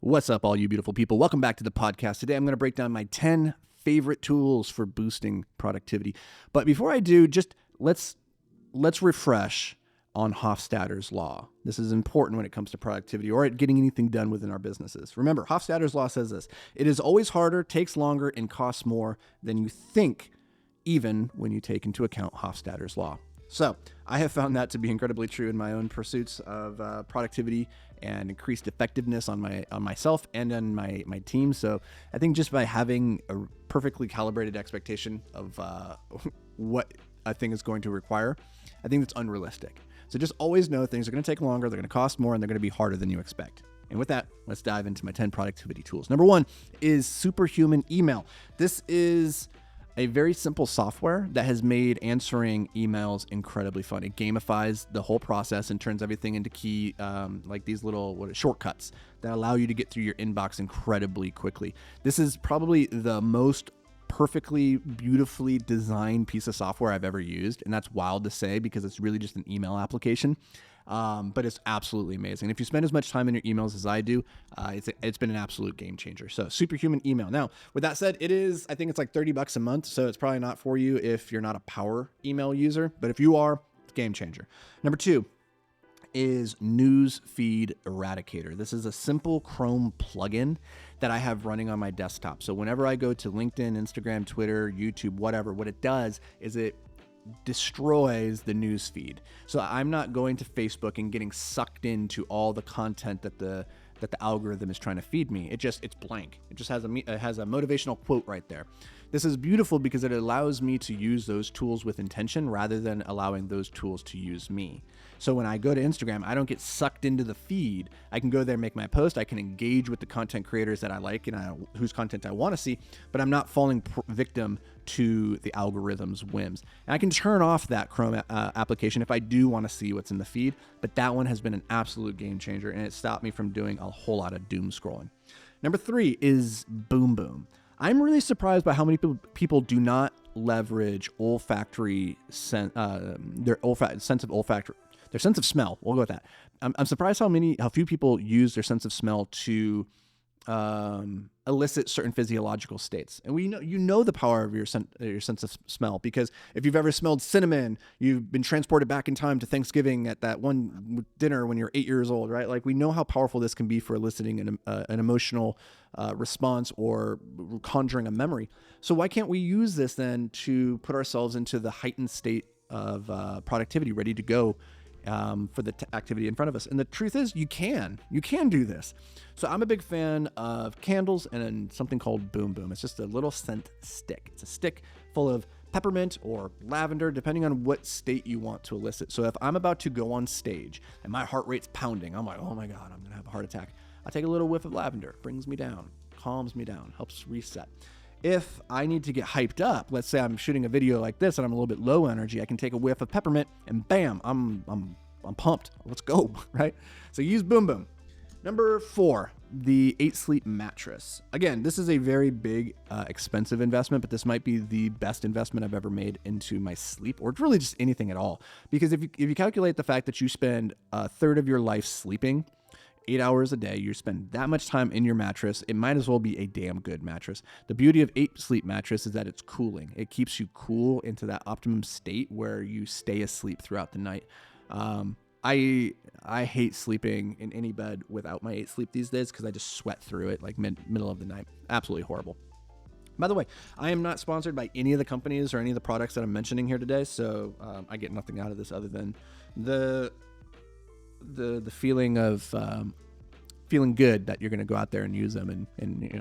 What's up, all you beautiful people? Welcome back to the podcast. Today, I'm going to break down my 10 favorite tools for boosting productivity. But before I do, just let's refresh on Hofstadter's law. This is important when it comes to productivity or at getting anything done within our businesses. Remember, Hofstadter's law says this: it is always harder, takes longer, and costs more than you think, even when you take into account Hofstadter's law. So I have found that to be incredibly true in my own pursuits of productivity and increased effectiveness on myself and on my team. So I think just by having a perfectly calibrated expectation of what a thing is going to require, I think that's unrealistic. So just always know things are going to take longer, they're going to cost more, and they're going to be harder than you expect. And with that, let's dive into my 10 productivity tools. Number one is Superhuman email. This is a very simple software that has made answering emails incredibly fun. It gamifies the whole process and turns everything into key, like these little shortcuts that allow you to get through your inbox incredibly quickly. This is probably the most perfectly, beautifully designed piece of software I've ever used. And that's wild to say because it's really just an email application. But it's absolutely amazing. If you spend as much time in your emails as I do, it's been an absolute game changer. So Superhuman email. Now, with that said, I think it's like $30 a month. So it's probably not for you if you're not a power email user, but if you are, it's a game changer. Number two is Newsfeed Eradicator. This is a simple Chrome plugin that I have running on my desktop. So whenever I go to LinkedIn, Instagram, Twitter, YouTube, whatever, what it does is it destroys the news feed. So I'm not going to Facebook and getting sucked into all the content that the algorithm is trying to feed me. It's blank. It just has a motivational quote right there. This is beautiful because it allows me to use those tools with intention rather than allowing those tools to use me. So when I go to Instagram, I don't get sucked into the feed. I can go there, make my post. I can engage with the content creators that I like and whose content I want to see, but I'm not falling victim to the algorithm's whims. And I can turn off that Chrome application if I do want to see what's in the feed, but that one has been an absolute game changer and it stopped me from doing a whole lot of doom scrolling. Number three is Boom Boom. I'm really surprised by how many people do not leverage olfactory sense of smell. We'll go with that. I'm surprised how few people use their sense of smell to elicit certain physiological states. And you know the power of your sense of smell, because if you've ever smelled cinnamon, you've been transported back in time to Thanksgiving at that one dinner when you're 8 years old, right? Like, we know how powerful this can be for eliciting an emotional response or conjuring a memory. So why can't we use this then to put ourselves into the heightened state of productivity, ready to go for the activity in front of us? And the truth is, you can do this. So I'm a big fan of candles and something called Boom Boom. It's just a little scent stick. It's a stick full of peppermint or lavender, depending on what state you want to elicit. So if I'm about to go on stage and my heart rate's pounding, I'm like, oh my God, I'm gonna have a heart attack, I take a little whiff of lavender, brings me down, calms me down, helps reset. If I need to get hyped up, let's say I'm shooting a video like this and I'm a little bit low energy, I can take a whiff of peppermint and bam, I'm pumped. Let's go, right? So use Boom Boom. Number four, the 8 Sleep mattress. Again, this is a very big, expensive investment, but this might be the best investment I've ever made into my sleep, or really just anything at all. Because if you calculate the fact that you spend a third of your life sleeping, 8 hours a day, you spend that much time in your mattress, it might as well be a damn good mattress. The beauty of 8 Sleep mattress is that it's cooling. It keeps you cool into that optimum state where you stay asleep throughout the night. I hate sleeping in any bed without my 8 Sleep these days because I just sweat through it like middle of the night. Absolutely horrible. By the way, I am not sponsored by any of the companies or any of the products that I'm mentioning here today, so I get nothing out of this other than the feeling of feeling good that you're going to go out there and use them and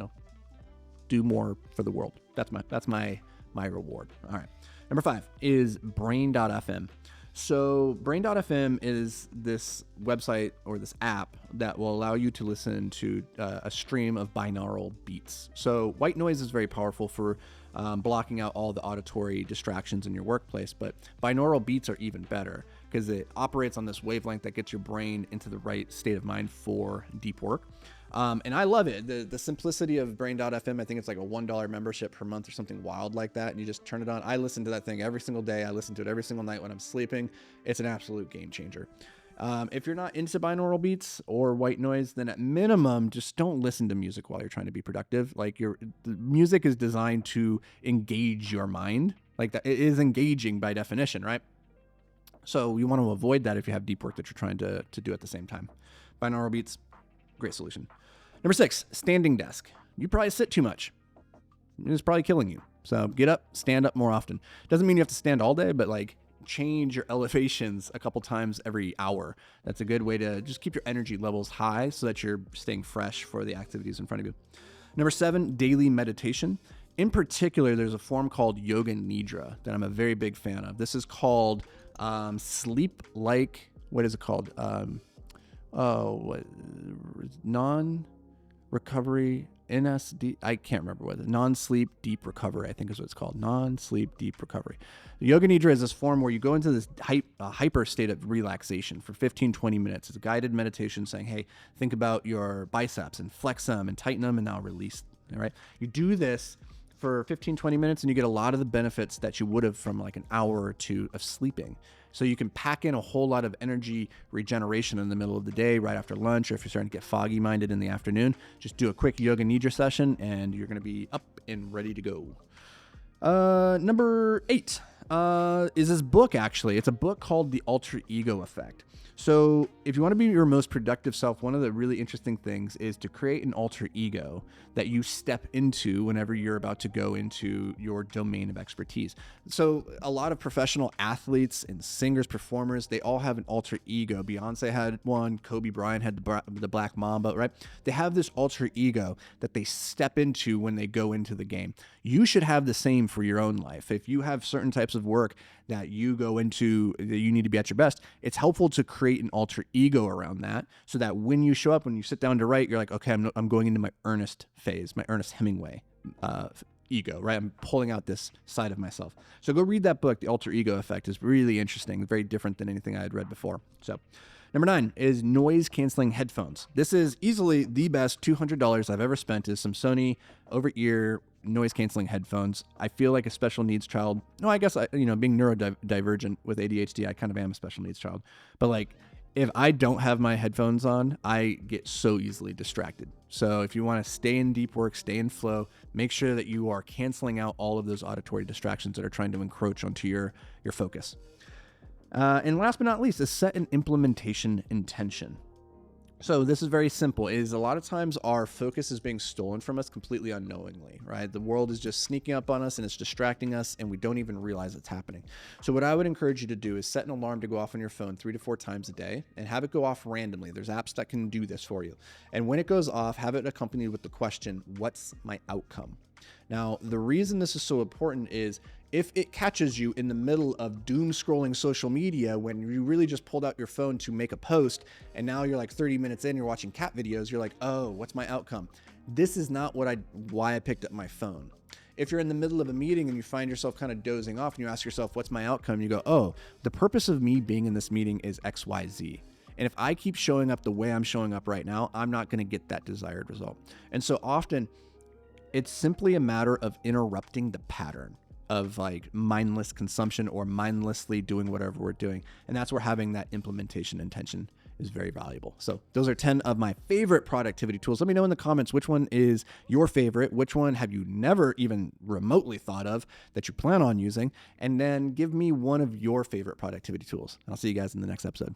do more for the world. That's my reward. All right. Number 5 is Brain.fm. So Brain.fm is this website or this app that will allow you to listen to a stream of binaural beats. So white noise is very powerful for blocking out all the auditory distractions in your workplace, but binaural beats are even better because it operates on this wavelength that gets your brain into the right state of mind for deep work. And I love it. The simplicity of Brain.fm, I think it's like a $1 membership per month or something wild like that. And you just turn it on. I listen to that thing every single day. I listen to it every single night when I'm sleeping. It's an absolute game changer. If you're not into binaural beats or white noise, then at minimum, just don't listen to music while you're trying to be productive. Like the music is designed to engage your mind. Like that, it is engaging by definition, right? So you want to avoid that if you have deep work that you're trying to do at the same time. Binaural beats, great solution. Number 6, standing desk. You probably sit too much. It's probably killing you. So get up, stand up more often. Doesn't mean you have to stand all day, but like change your elevations a couple times every hour. That's a good way to just keep your energy levels high so that you're staying fresh for the activities in front of you. Number 7, daily meditation. In particular, there's a form called Yoga Nidra that I'm a very big fan of. This is called sleep like, what is it called? Non-recovery, NSD, I can't remember what it is. Non-sleep deep recovery, I think is what it's called. Non-sleep deep recovery. The Yoga Nidra is this form where you go into this hyper state of relaxation for 15, 20 minutes. It's a guided meditation saying, hey, think about your biceps and flex them and tighten them and now release. All right. You do this for 15, 20 minutes and you get a lot of the benefits that you would have from like an hour or two of sleeping. So you can pack in a whole lot of energy regeneration in the middle of the day, right after lunch, or if you're starting to get foggy minded in the afternoon, just do a quick Yoga Nidra session and you're going to be up and ready to go. Number 8 is this book, actually. It's a book called The Alter Ego Effect. So if you want to be your most productive self, one of the really interesting things is to create an alter ego that you step into whenever you're about to go into your domain of expertise. So a lot of professional athletes and singers, performers, they all have an alter ego. Beyonce had one, Kobe Bryant had the Black Mamba, right? They have this alter ego that they step into when they go into the game. You should have the same for your own life. If you have certain types of work that you go into that you need to be at your best, it's helpful to create an alter ego around that so that when you show up, when you sit down to write, you're like, okay, I'm going into my Ernest phase, my Ernest Hemingway ego, right? I'm pulling out this side of myself. So go read that book. The Alter Ego Effect is really interesting, very different than anything I had read before. So number 9 is noise canceling headphones. This is easily the best $200 I've ever spent is some Sony over-ear noise canceling headphones. I feel like a special needs child. No, I guess being neurodivergent with ADHD, I kind of am a special needs child. But like, if I don't have my headphones on, I get so easily distracted. So if you want to stay in deep work, stay in flow, make sure that you are canceling out all of those auditory distractions that are trying to encroach onto your focus. And last but not least is set an implementation intention. So this is very simple, is a lot of times our focus is being stolen from us completely unknowingly, right? The world is just sneaking up on us and it's distracting us and we don't even realize it's happening. So what I would encourage you to do is set an alarm to go off on your phone 3 to 4 times a day and have it go off randomly. There's apps that can do this for you. And when it goes off, have it accompanied with the question, what's my outcome? Now, the reason this is so important is if it catches you in the middle of doom scrolling social media when you really just pulled out your phone to make a post and now you're like 30 minutes in, you're watching cat videos, you're like, oh, what's my outcome? This is not why I picked up my phone. If you're in the middle of a meeting and you find yourself kind of dozing off and you ask yourself, what's my outcome? You go, oh, the purpose of me being in this meeting is XYZ. And if I keep showing up the way I'm showing up right now, I'm not going to get that desired result. And so often it's simply a matter of interrupting the pattern of like mindless consumption or mindlessly doing whatever we're doing. And that's where having that implementation intention is very valuable. So those are 10 of my favorite productivity tools. Let me know in the comments which one is your favorite, which one have you never even remotely thought of that you plan on using, and then give me one of your favorite productivity tools. I'll see you guys in the next episode.